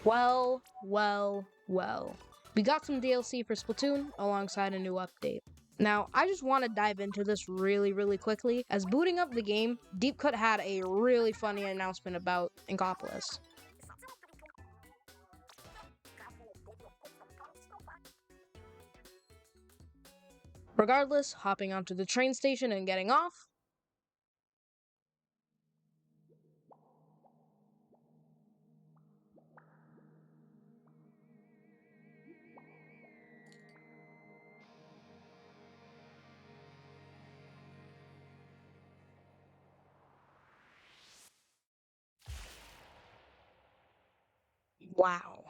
Well. We got some DLC for Splatoon alongside a new update. Now, I just want to dive into this really quickly, as booting up the game, Deep Cut had a really funny announcement about Inkopolis. Regardless, hopping onto the train station and getting off. Wow.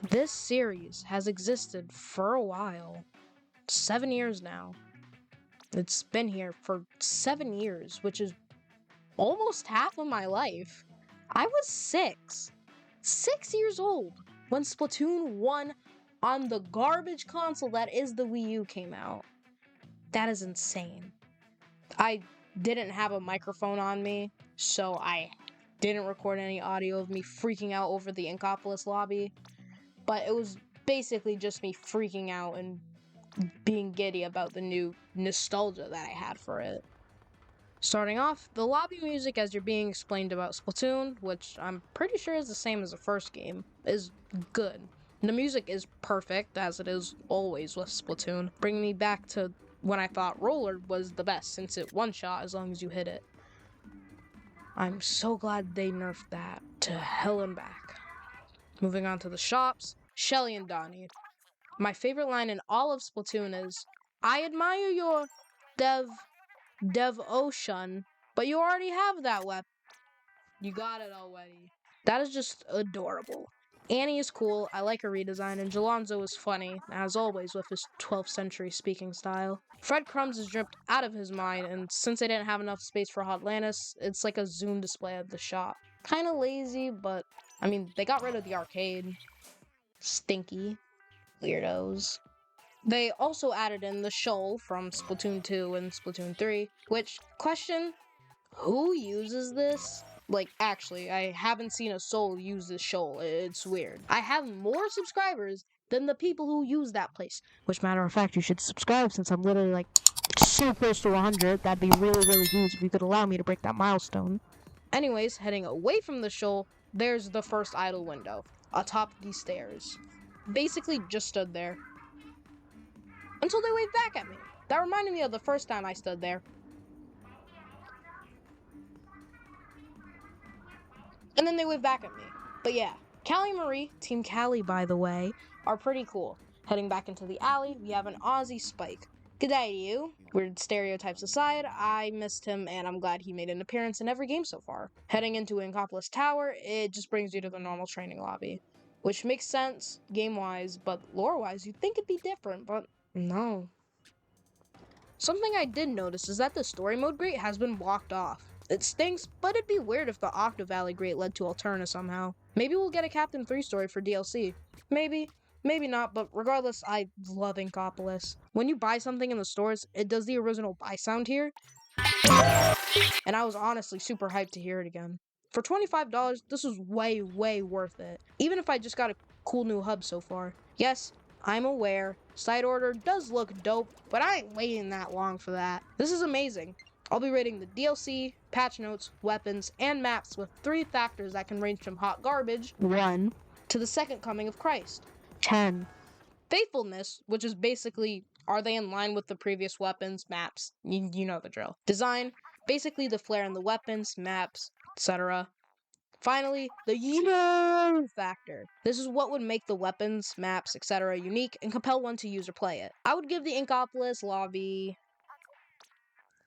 This series has existed for a while. 7 years now. It's been here for 7 years, which is almost half of my life. I was 6 years old when Splatoon 1 on the garbage console that is the Wii U came out. That is insane. I didn't have a microphone on me, so I didn't record any audio of me freaking out over the Inkopolis lobby, but it was basically just me freaking out and being giddy about the new nostalgia that I had for it. Starting off, the lobby music as you're being explained about Splatoon, which I'm pretty sure is the same as the first game, is good. The music is perfect, as it is always with Splatoon, bringing me back to when I thought Roller was the best, since it one-shot as long as you hit it. I'm so glad they nerfed that to hell and back. Moving on to the shops, Shelly and Donnie. My favorite line in all of Splatoon is, "I admire your devotion, but you already have that weapon. You got it already." That is just adorable. Annie is cool, I like her redesign, and Jalonzo is funny, as always with his 12th century speaking style. Fred Crumbs is dripped out of his mind, and since they didn't have enough space for Hotlantis, it's like a zoom display of the shop. Kinda lazy, but, I mean, they got rid of the arcade. Stinky. Weirdos. They also added in the shoal from Splatoon 2 and Splatoon 3, which, question, who uses this? Like, actually, I haven't seen a soul use this shoal. It's weird. I have more subscribers than the people who use that place. Which, matter of fact, you should subscribe since I'm literally, like, so close to 100. That'd be really huge if you could allow me to break that milestone. Anyways, heading away from the shoal, there's the first idle window, atop these stairs. Basically just stood there. Until they waved back at me. That reminded me of the first time I stood there. And then they waved back at me. But yeah, Callie and Marie, Team Callie by the way, are pretty cool. Heading back into the alley, we have an Aussie Spike. G'day to you. Weird stereotypes aside, I missed him and I'm glad he made an appearance in every game so far. Heading into Inkopolis Tower, it just brings you to the normal training lobby. Which makes sense, game-wise, but lore-wise, you'd think it'd be different, but no. Something I did notice is that the story mode grate has been blocked off. It stinks, but it'd be weird if the Octa Valley grate led to Alterna somehow. Maybe we'll get a Captain 3 story for DLC. Maybe not, but regardless, I love Inkopolis. When you buy something in the stores, it does the original buy sound here, and I was honestly super hyped to hear it again. For $25, this was way worth it, even if I just got a cool new hub so far. Yes, I'm aware, side order does look dope, but I ain't waiting that long for that. This is amazing. I'll be rating the DLC, patch notes, weapons, and maps with 3 factors that can range from hot garbage, 1, to the second coming of Christ, 10. Faithfulness, which is basically, are they in line with the previous weapons, maps, you know the drill. Design, basically the flair in the weapons, maps, etc. Finally, the you factor. This is what would make the weapons, maps, etc. unique and compel one to use or play it. I would give the Inkopolis lobby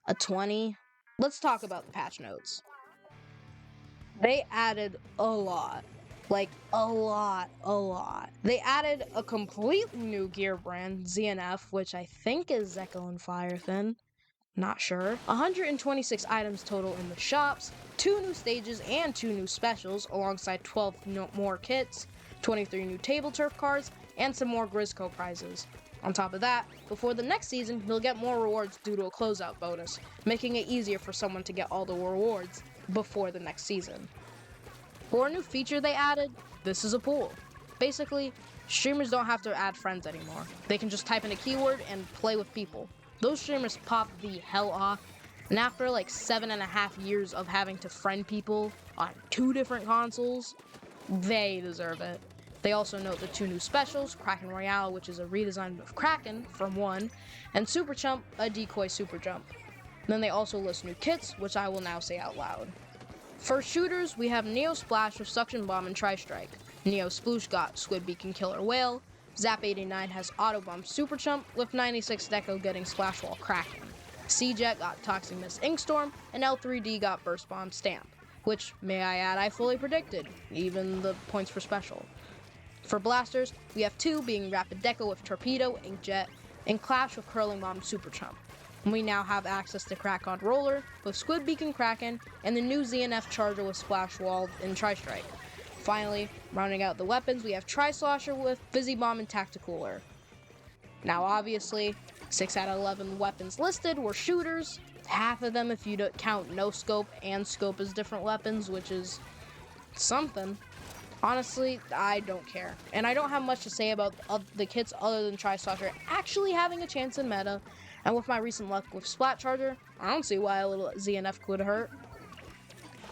a 20. Let's talk about the patch notes. They added a lot. Like, a lot. They added a completely new gear brand, ZNF, which I think is Zeko and Firefin. Not sure. 126 items total in the shops, 2 new stages and 2 new specials, alongside 12 more kits, 23 new table turf cards, and some more Grizzco prizes. On top of that, before the next season, you'll get more rewards due to a closeout bonus, making it easier for someone to get all the rewards before the next season. For a new feature they added, this is a pool. Basically, streamers don't have to add friends anymore. They can just type in a keyword and play with people. Those streamers pop the hell off, and after like 7.5 years of having to friend people on 2 different consoles, they deserve it. They also note the 2 new specials, Kraken Royale, which is a redesign of Kraken from 1, and Super Chump, a decoy super jump. Then they also list new kits, which I will now say out loud. For shooters, we have Neo Splash with Suction Bomb and Tri-Strike. Neo Sploosh got Squid Beak and Killer Whale. Zap 89 has Auto Bomb Super Chump, with 96 Deco getting Splash Wall Kraken. C-Jet got Toxic Mist Inkstorm, and L3D got Burst Bomb Stamp, which, may I add, I fully predicted, even the points for special. For blasters, we have 2 being Rapid Deco with Torpedo, Inkjet, and Clash with Curling Bomb Super Chump. We now have access to Crack on Roller with Squid Beak and Kraken, and the new ZNF Charger with Splash Wall and Tri-Strike. Finally, rounding out the weapons, we have Tri-Slosher with Fizzy Bomb and Tacticooler. Now obviously, 6 out of 11 weapons listed were shooters, half of them if you don't count no scope and scope as different weapons, which is something. Honestly, I don't care. And I don't have much to say about the kits other than Tri-Slosher actually having a chance in meta. And with my recent luck with Splat Charger, I don't see why a little ZNF could hurt.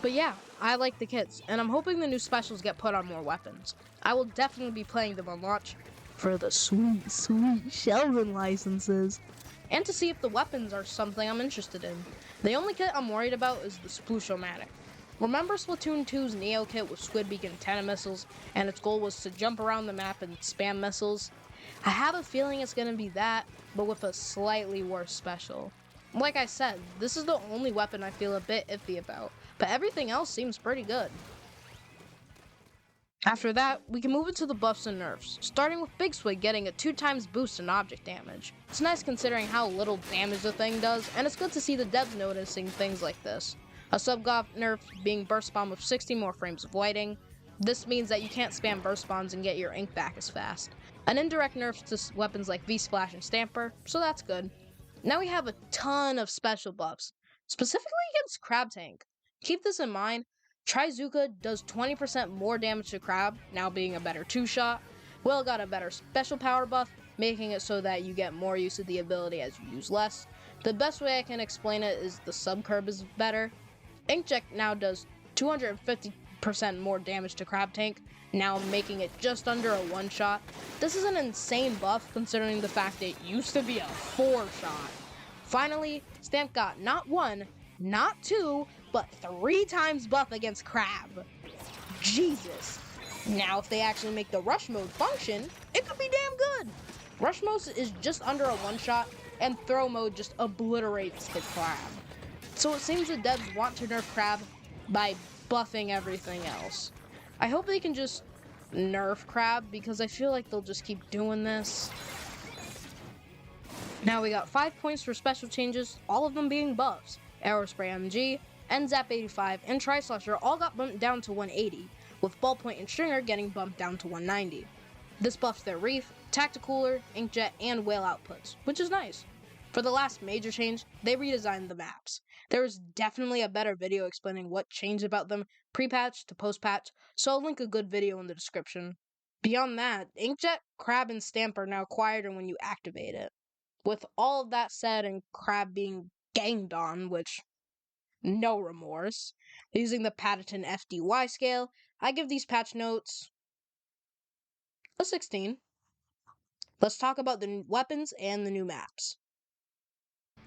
But yeah, I like the kits, and I'm hoping the new specials get put on more weapons. I will definitely be playing them on launch for the sweet, sweet Sheldon licenses, and to see if the weapons are something I'm interested in. The only kit I'm worried about is the Splooshomatic. Remember Splatoon 2's Neo kit with Squid Beak and antenna missiles, and its goal was to jump around the map and spam missiles? I have a feeling it's gonna be that, but with a slightly worse special. Like I said, this is the only weapon I feel a bit iffy about, but everything else seems pretty good. After that, we can move into the buffs and nerfs, starting with Big Swig getting a 2x boost in object damage. It's nice considering how little damage the thing does, and it's good to see the devs noticing things like this. A sub-goth nerf being Burst Bomb with 60 more frames of lighting. This means that you can't spam burst bombs and get your ink back as fast. An indirect nerf to weapons like V-Splash and Stamper, so that's good. Now we have a ton of special buffs, specifically against Crab Tank. Keep this in mind, Trizuka does 20% more damage to Crab, now being a better 2-shot. Will got a better special power buff, making it so that you get more use of the ability as you use less. The best way I can explain it is the sub-curve is better. Inkjet now does 250% more damage to Crab Tank, now making it just under a 1-shot. This is an insane buff considering the fact it used to be a 4-shot. Finally, Stamp got not 1, not 2, but 3 times buff against Crab. Jesus. Now if they actually make the rush mode function, it could be damn good. Rush mode is just under a 1-shot, and throw mode just obliterates the Crab. So it seems the devs want to nerf Crab by buffing everything else. I hope they can just nerf Crab because I feel like they'll just keep doing this. Now we got 5 points for special changes, all of them being buffs. Aerospray MG, and Zap 85, and Tri-Slosher all got bumped down to 180, with Ballpoint and Stringer getting bumped down to 190. This buffs their Reef, Tacticooler, Inkjet, and Whale outputs, which is nice. For the last major change, they redesigned the maps. There is definitely a better video explaining what changed about them pre-patch to post-patch, so I'll link a good video in the description. Beyond that, Inkjet, Crab, and Stamp are now quieter when you activate it. With all of that said and Crab being ganged on, which, no remorse, using the Paddington FDY scale, I give these patch notes a 16. Let's talk about the new weapons and the new maps.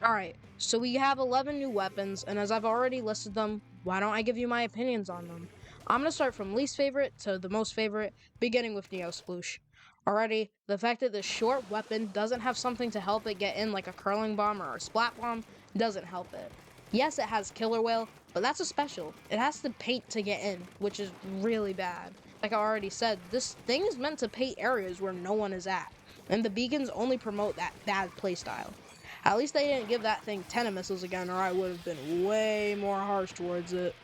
Alright, so we have 11 new weapons, and as I've already listed them, why don't I give you my opinions on them? I'm going to start from least favorite to the most favorite, beginning with Neo Sploosh. Already, the fact that this short weapon doesn't have something to help it get in like a curling bomb or a splat bomb doesn't help it. Yes, it has Killer Whale, but that's a special. It has to paint to get in, which is really bad. Like I already said, this thing is meant to paint areas where no one is at, and the beacons only promote that bad playstyle. At least they didn't give that thing antenna missiles again, or I would have been way more harsh towards it.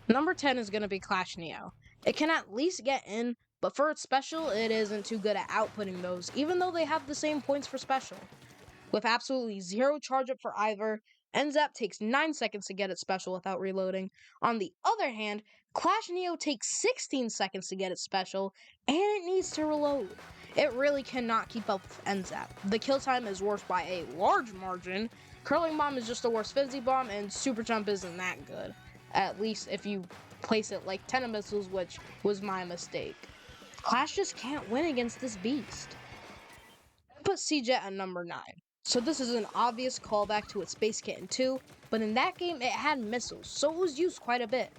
Number 10 is going to be Clash Neo. It can at least get in, but for its special, it isn't too good at outputting those, even though they have the same points for special. With absolutely zero charge up for either, NZAP takes 9 seconds to get its special without reloading. On the other hand, Clash Neo takes 16 seconds to get its special, and it needs to reload. It really cannot keep up with NZAP. The kill time is worse by a large margin. Curling Bomb is just the worst Fizzy Bomb, and Super Jump isn't that good. At least if you place it like Tennis Missiles, which was my mistake. Clash just can't win against this beast. I put C-Jet at number 9. So this is an obvious callback to its base kit in 2, but in that game it had missiles, so it was used quite a bit.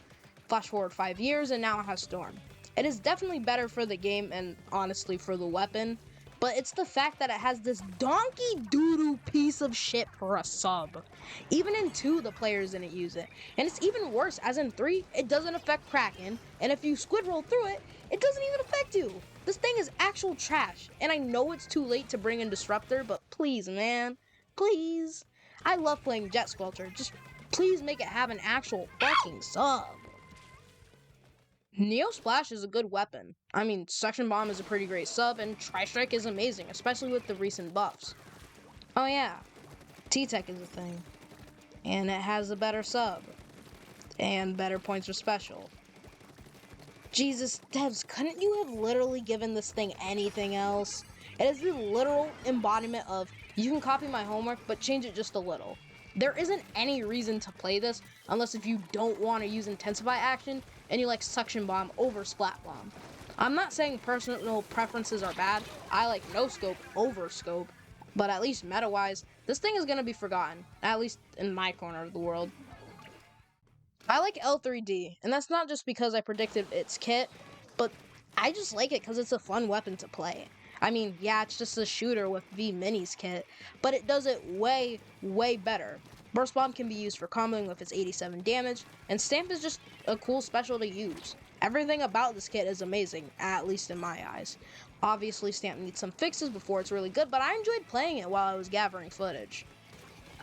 Flash forward 5 years and now it has Storm. It is definitely better for the game and honestly for the weapon, but it's the fact that it has this donkey doo-doo piece of shit for a sub. Even in 2 the players didn't use it, and it's even worse as in 3 it doesn't affect Kraken, and if you squid roll through it, it doesn't even affect you. This thing is actual trash, and I know it's too late to bring in Disruptor, but please, man, please. I love playing Jet Squelcher, just please make it have an actual fucking sub. Neo Splash is a good weapon. I mean, Suction Bomb is a pretty great sub, and Tri-Strike is amazing, especially with the recent buffs. Oh yeah, T-Tech is a thing, and it has a better sub, and better points for special. Jesus, devs, couldn't you have literally given this thing anything else? It is the literal embodiment of, you can copy my homework, but change it just a little. There isn't any reason to play this, unless if you don't want to use Intensify action, and you like Suction Bomb over Splat Bomb. I'm not saying personal preferences are bad, I like No Scope over Scope, but at least meta-wise, this thing is going to be forgotten, at least in my corner of the world. I like L3D, and that's not just because I predicted its kit, but I just like it because it's a fun weapon to play. I mean, yeah, it's just a shooter with V Mini's kit, but it does it way, way better. Burst Bomb can be used for comboing with its 87 damage, and Stamp is just a cool special to use. Everything about this kit is amazing, at least in my eyes. Obviously, Stamp needs some fixes before it's really good, but I enjoyed playing it while I was gathering footage.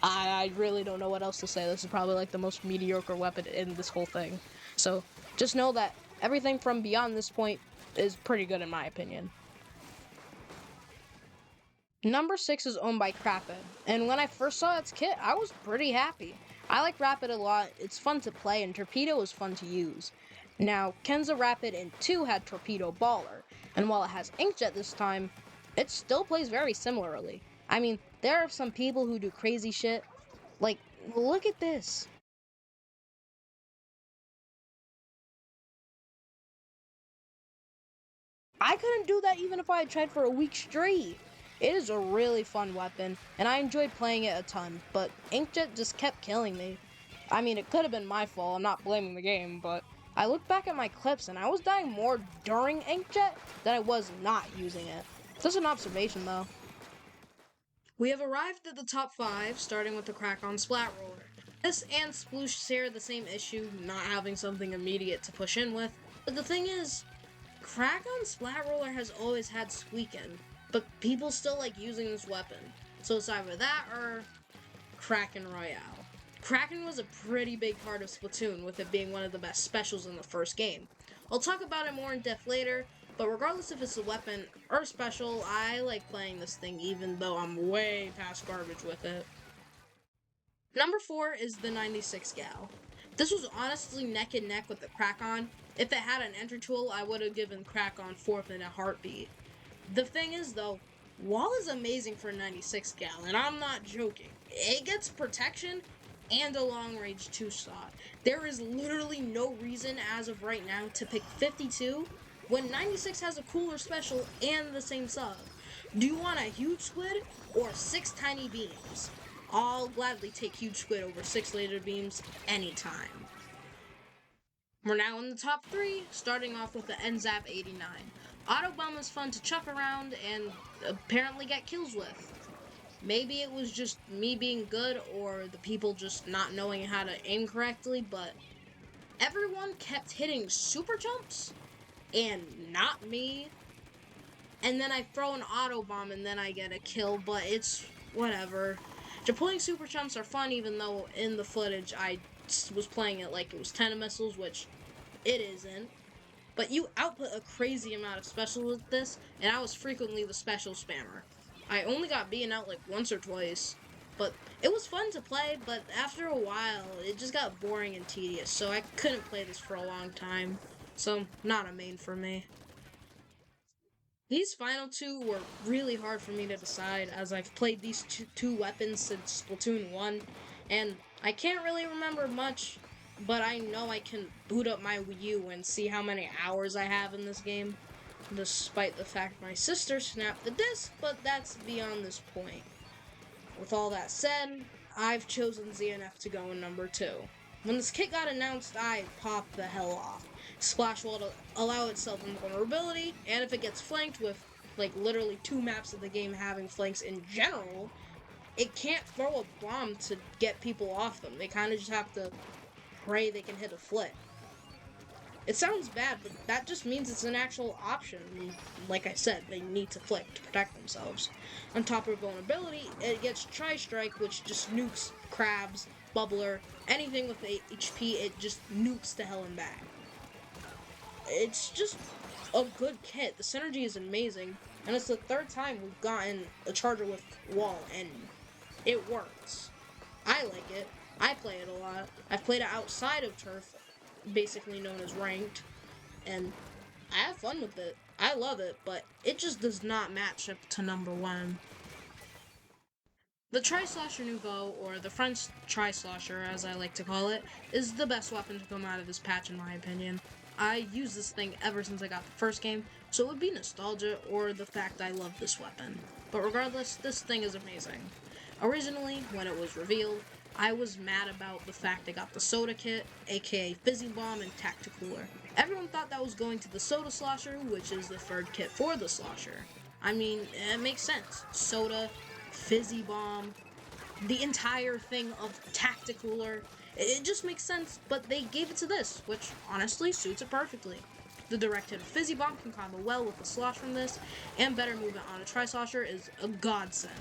I really don't know what else to say. This is probably like the most mediocre weapon in this whole thing. So just know that everything from beyond this point is pretty good in my opinion. Number 6 is owned by Crapid, and when I first saw its kit, I was pretty happy. I like Rapid a lot, it's fun to play, and Torpedo is fun to use. Now, Kenza Rapid in 2 had Torpedo Baller, and while it has Inkjet this time, it still plays very similarly. I mean, there are some people who do crazy shit. Like, look at this. I couldn't do that even if I had tried for a week straight. It is a really fun weapon, and I enjoyed playing it a ton, but Inkjet just kept killing me. I mean, it could have been my fault, I'm not blaming the game, but I look back at my clips and I was dying more during Inkjet than I was not using it. Just an observation, though. We have arrived at the top 5, starting with the Crack-On Splat Roller. This and Sploosh share the same issue, not having something immediate to push in with, but the thing is, Crack-On Splat Roller has always had Squeakin', but people still like using this weapon, so it's either that or Kraken Royale. Kraken was a pretty big part of Splatoon, with it being one of the best specials in the first game. I'll talk about it more in depth later, but regardless if it's a weapon or special, I like playing this thing even though I'm way past garbage with it. Number 4 is the 96 Gal. This was honestly neck and neck with the Crack-On. If it had an enter tool, I would have given Crack-On 4th in a heartbeat. The thing is though, Wall is amazing for 96 Gal, and I'm not joking. It gets protection and a long range 2-shot. There is literally no reason as of right now to pick 52 when 96 has a cooler special and the same sub. Do you want a huge squid or 6 tiny beams? I'll gladly take huge squid over 6 laser beams anytime. We're now in the top 3, starting off with the NZAP 89. Auto Bomb is fun to chuck around and apparently get kills with. Maybe it was just me being good or the people just not knowing how to aim correctly, but everyone kept hitting super jumps and not me. And then I throw an auto bomb and then I get a kill, but it's whatever. Deploying super jumps are fun, even though in the footage I was playing it like it was Tennis Missiles, which it isn't. But you output a crazy amount of special with this, and I was frequently the special spammer. I only got beaten out like once or twice. but it was fun to play, but after a while, it just got boring and tedious, so I couldn't play this for a long time. So, not a main for me. These final two were really hard for me to decide, as I've played these two weapons since Splatoon 1, and I can't really remember much, but I know I can boot up my Wii U and see how many hours I have in this game, despite the fact my sister snapped the disc, but that's beyond this point. With all that said, I've chosen ZNF to go in number 2. When this kit got announced, I popped the hell off. Splash will allow itself invulnerability, and if it gets flanked with, like, literally 2 maps of the game having flanks in general, it can't throw a bomb to get people off them. They kind of just have to pray they can hit a flick. It sounds bad, but that just means it's an actual option. Like I said, they need to flick to protect themselves. On top of vulnerability, it gets Tri-Strike, which just nukes crabs, bubbler, anything with HP, it just nukes to hell and back. It's just a good kit. The synergy is amazing, and it's the 3rd time we've gotten a charger with wall, and it works. I like it. I play it a lot. I've played it outside of turf, basically known as ranked, and I have fun with it. I love it, but it just does not match up to number 1. The Tri-Slosher Nouveau, or the French Tri-Slosher as I like to call it, is the best weapon to come out of this patch in my opinion. I used this thing ever since I got the first game, so it would be nostalgia or the fact I love this weapon. But regardless, this thing is amazing. Originally, when it was revealed, I was mad about the fact they got the Soda Kit, aka Fizzy Bomb and Tacticooler. Everyone thought that was going to the Soda Slosher, which is the 3rd kit for the Slosher. I mean, it makes sense. Soda, Fizzy Bomb, the entire thing of Tacticooler. It just makes sense, but they gave it to this, which honestly suits it perfectly. The direct hit of Fizzy Bomb can combo well with the slosh from this, and better movement on a Tri-Slosher is a godsend.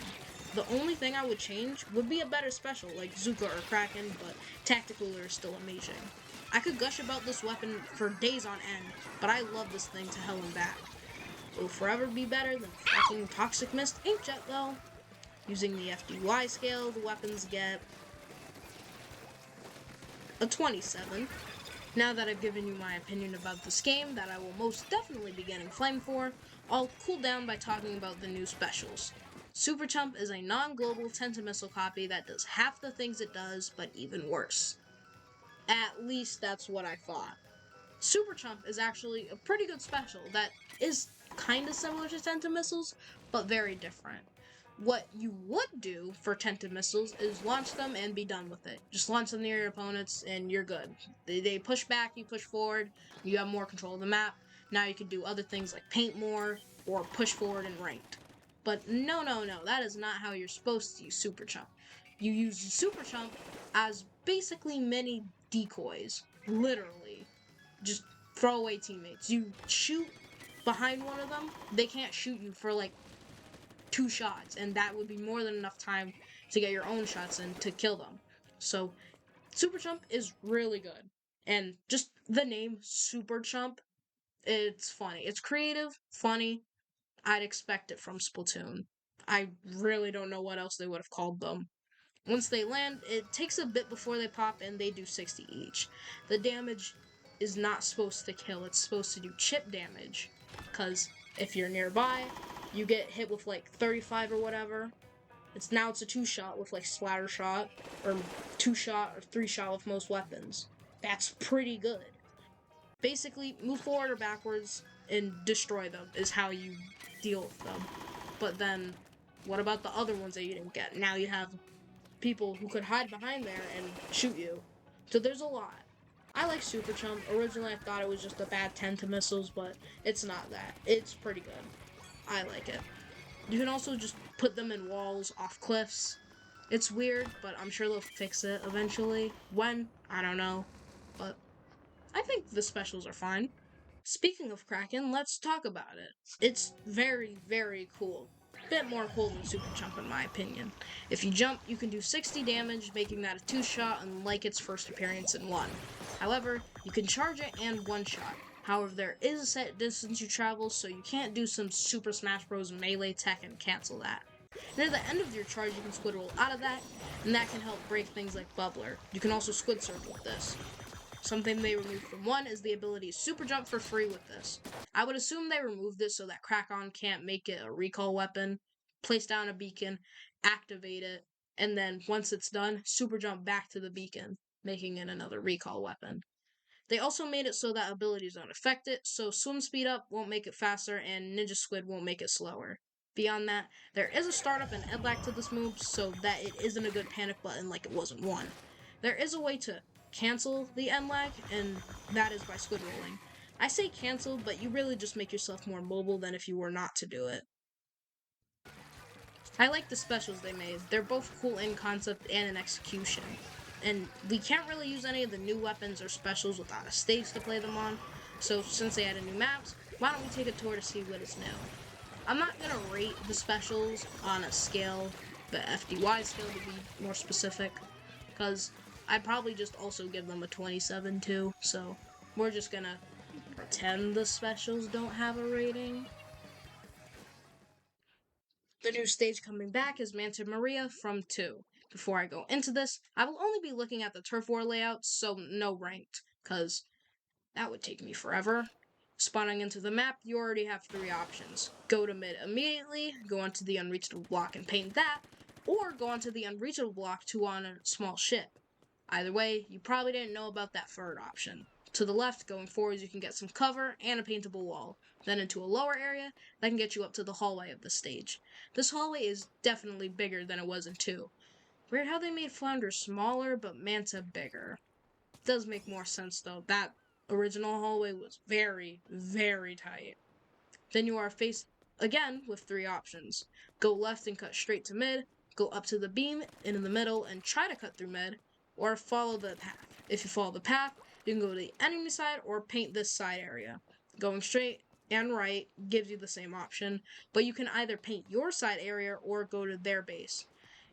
The only thing I would change would be a better special, like Zuka or Kraken, but Tacticooler is still amazing. I could gush about this weapon for days on end, but I love this thing to hell and back. It will forever be better than fucking Toxic Mist Inkjet though. Using the FDY scale, the weapons get a 27. Now that I've given you my opinion about this game that I will most definitely be getting flame for, I'll cool down by talking about the new specials. Super Chump is a non-global Tentamissile copy that does half the things it does, but even worse. At least that's what I thought. Super Chump is actually a pretty good special that is kinda similar to Tentamissiles, but very different. What you would do for Tentamissiles is launch them and be done with it. Just launch them near your opponents and you're good. They push back, you push forward, you have more control of the map. Now you can do other things like paint more or push forward in ranked. But no, that is not how you're supposed to use Super Chump. You use Super Chump as basically mini decoys. Literally. Just throw away teammates. You shoot behind one of them, they can't shoot you for like 2 shots, and that would be more than enough time to get your own shots in to kill them. So, Super Chump is really good. And just the name Super Chump, it's funny. It's creative, funny. I'd expect it from Splatoon. I really don't know what else they would have called them. Once they land, it takes a bit before they pop, and they do 60 each. The damage is not supposed to kill, it's supposed to do chip damage. Because if you're nearby, you get hit with like 35 or whatever. It's a 2-shot with like splatter shot, or 2-shot or 3-shot with most weapons. That's pretty good. Basically, move forward or backwards and destroy them is how you deal with them. But then, what about the other ones that you didn't get? Now you have people who could hide behind there and shoot you. So there's a lot. I like Super Chump. Originally I thought it was just a bad Tentamissiles, but it's not that. It's pretty good. I like it. You can also just put them in walls, off cliffs. It's weird, but I'm sure they'll fix it eventually. When? I don't know. But I think the specials are fine. Speaking of Kraken, let's talk about it. It's very, very cool. Bit more cool than Super Chump in my opinion. If you jump, you can do 60 damage, making that a 2-shot unlike its first appearance in 1. However, you can charge it and 1-shot. However, there is a set distance you travel, so you can't do some Super Smash Bros. Melee tech and cancel that. Near the end of your charge, you can squid roll out of that, and that can help break things like Bubbler. You can also squid surf with this. Something they removed from 1 is the ability to super jump for free with this. I would assume they removed this so that Krakon can't make it a recall weapon. Place down a beacon, activate it, and then once it's done, super jump back to the beacon, making it another recall weapon. They also made it so that abilities don't affect it, so swim speed up won't make it faster and ninja squid won't make it slower. Beyond that, there is a startup and end lag to this move so that it isn't a good panic button like it was in 1. There is a way to cancel the end lag, and that is by squid rolling. I say cancel, but you really just make yourself more mobile than if you were not to do it. I like the specials they made. They're both cool in concept and in execution. And we can't really use any of the new weapons or specials without a stage to play them on, so since they added new maps, why don't we take a tour to see what is new. I'm not going to rate the specials on a scale, the FDY scale to be more specific, because I'd probably just also give them a 27 too, so we're just going to pretend the specials don't have a rating. The new stage coming back is Manta Maria from 2. Before I go into this, I will only be looking at the turf war layout, so no ranked, because that would take me forever. Spawning into the map, you already have 3 options. Go to mid immediately, go onto the unreachable block and paint that, or go onto the unreachable block to on a small ship. Either way, you probably didn't know about that third option. To the left, going forwards, you can get some cover and a paintable wall. Then into a lower area, that can get you up to the hallway of the stage. This hallway is definitely bigger than it was in 2. Weird how they made Flounder smaller, but Manta bigger. Does make more sense though. That original hallway was very, very tight. Then you are faced again with 3 options. Go left and cut straight to mid, go up to the beam in the middle and try to cut through mid, or follow the path. If you follow the path, you can go to the enemy side or paint this side area. Going straight and right gives you the same option, but you can either paint your side area or go to their base.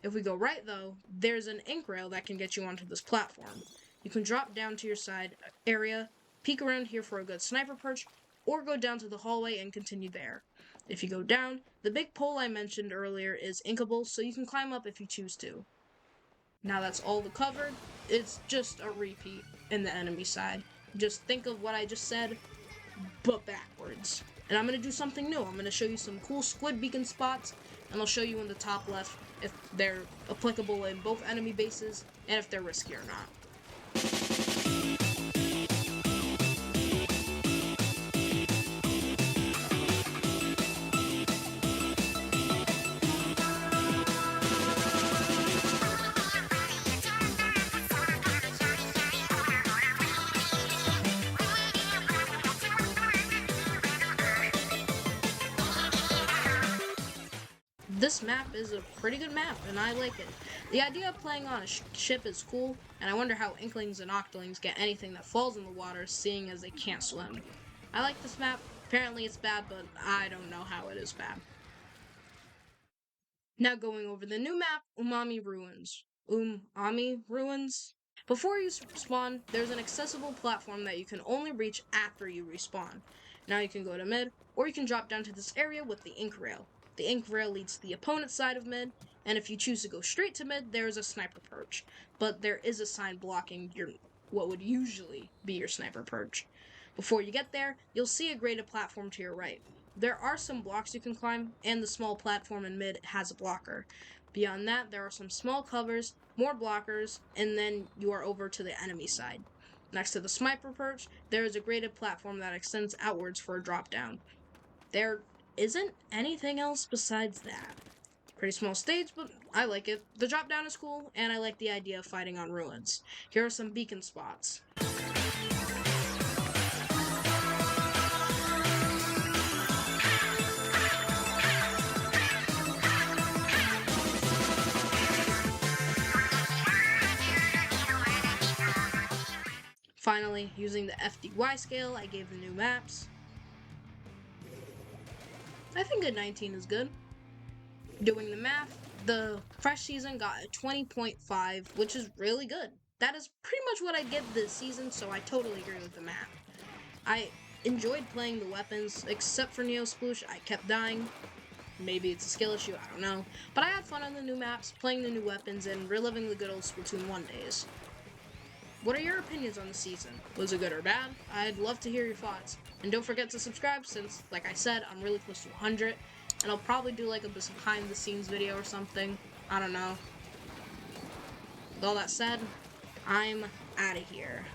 If we go right though, there's an ink rail that can get you onto this platform. You can drop down to your side area, peek around here for a good sniper perch, or go down to the hallway and continue there. If you go down, the big pole I mentioned earlier is inkable, so you can climb up if you choose to. Now that's all the covered. It's just a repeat in the enemy side. Just think of what I just said, but backwards. And I'm going to do something new. I'm going to show you some cool squid beacon spots, and I'll show you in the top left if they're applicable in both enemy bases, and if they're risky or not. This map is a pretty good map, and I like it. The idea of playing on a ship is cool, and I wonder how Inklings and Octolings get anything that falls in the water, seeing as they can't swim. I like this map. Apparently it's bad, but I don't know how it is bad. Now going over the new map, Umami Ruins. Before you spawn, there's an accessible platform that you can only reach after you respawn. Now you can go to mid, or you can drop down to this area with the ink rail. The ink rail leads to the opponent's side of mid, and if you choose to go straight to mid, there is a sniper perch. But there is a sign blocking what would usually be your sniper perch. Before you get there, you'll see a graded platform to your right. There are some blocks you can climb, and the small platform in mid has a blocker. Beyond that, there are some small covers, more blockers, and then you are over to the enemy side. Next to the sniper perch, there is a graded platform that extends outwards for a drop down. There isn't anything else besides that. Pretty small stage, but I like it. The drop down is cool, and I like the idea of fighting on ruins. Here are some beacon spots. Finally, using the FDY scale, I gave the new maps. I think a 19 is good. Doing the math, the fresh season got a 20.5, which is really good. That is pretty much what I give this season, so I totally agree with the math. I enjoyed playing the weapons, except for Neo Sploosh, I kept dying. Maybe it's a skill issue, I don't know. But I had fun on the new maps, playing the new weapons, and reliving the good old Splatoon 1 days. What are your opinions on the season? Was it good or bad? I'd love to hear your thoughts. And don't forget to subscribe since, like I said, I'm really close to 100. And I'll probably do like a behind the scenes video or something. I don't know. With all that said, I'm out of here.